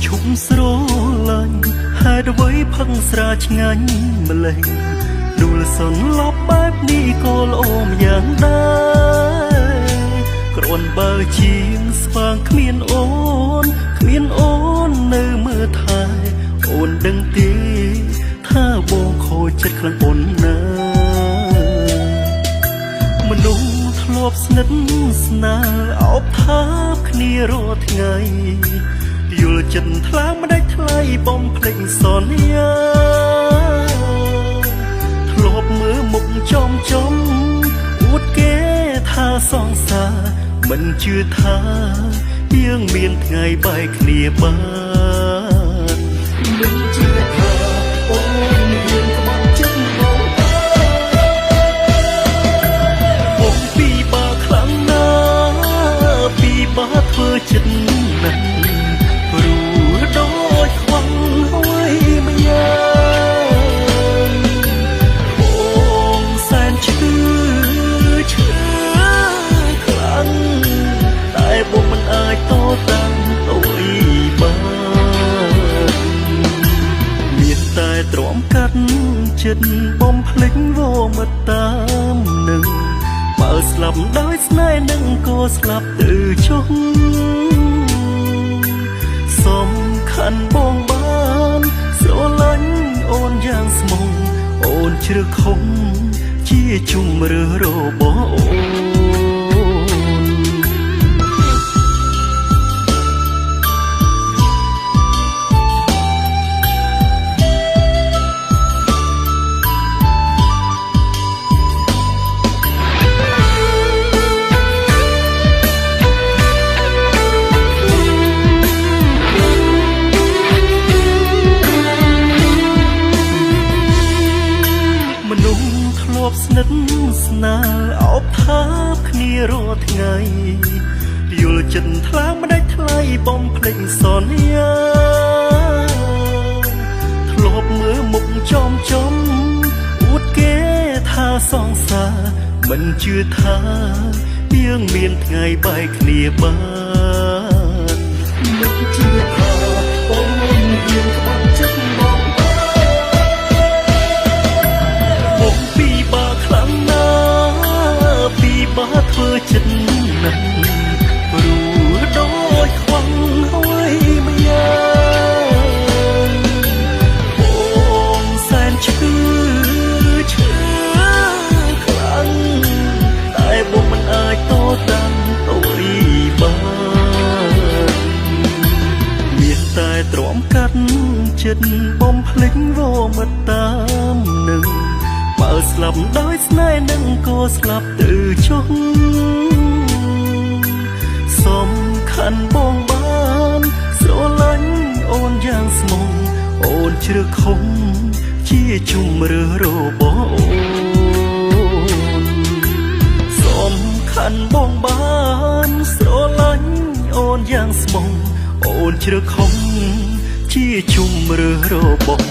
ឈប់ស្រឡាញ់ហេតុអ្វីផឹងស្រាឆ្ងាញ់ម្លេះដួលសន្លប់បែបនេះក៏ល្អម្យ៉ាងដែរគ្រាន់បើជាងស្វាងគ្មានអូននៅមើលថែអូនដឹងទេថាបងខូចចិត្តខ្លាំងអូនណាមនុស្សធ្លាប់ស្និទ្ធស្នាលអោបថាបគ្នារាល់ថ្ងៃយល់ចិត្តថ្លើមមិនដាច់ថ្លៃបំភ្លេចសន្យាធ្លាប់មើលមុខចំអួតគេថាសងសាមិនជឿថាយើងមានថ្ងៃបែកគ្នាបានមិនជឿថាអូនមានក្បត់ចិត្តបងពីបាខ្លាំងណាស់ពីបាធ្វើចិត្តណាស់ព្រោះដូចខ្វល់ហើយម្យ៉ាងបងសែនឈឺខ្លាំងតែបងមិនអាចតតាំងអួយបានមានតែទ្រាំកាត់ចិត្តបំភ្លេចវមិតតាមនឹងបើស្លាប់ដោយស្នេហ៍នឹងក៏ស្លាប់ទៅចុះសំខាន់បងបានស្រឡាញ់អូនយ៉ាងស្មងអូនជ្រឹកខំជាជុំរើរបស់អូនស្និទ្ធស្នាលអោបថាបគ្នារាល់ថ្ងៃយល់ចិត្តថ្លើមមិនដាច់ថ្លៃបំភ្លេចសន្យាធ្លាប់មើលមុខចំអួតគេថាសងសាមិនជឿថាយើងមានថ្ងៃបែកគ្នាបានមិនជឿថាអូនមានក្បត់ចិត្តបាធ្វើចិត្តណាស់ព្រោះដូចខ្វល់ហើយម្យ៉ាងបងសែនឈឺខ្លាំងតែបងមិនអាចតតាំងអួយបានមានតែទ្រាំកាត់ចិត្តបំភ្លេចវមិតតាមនឹងបើស្លាប់ដោយស្នេហ៍នឹងក៏ស្លាប់ទៅចុះសំខាន់បងបានស្រឡាញ់អូនយ៉ាងស្មងអូនជ្រឹកខំជាជុំរើរបស់អូនសំខាន់បងបានស្រឡាញ់អូនយ៉ាងស្មងអូនជ្រឹកខំជាជុំរើរបស់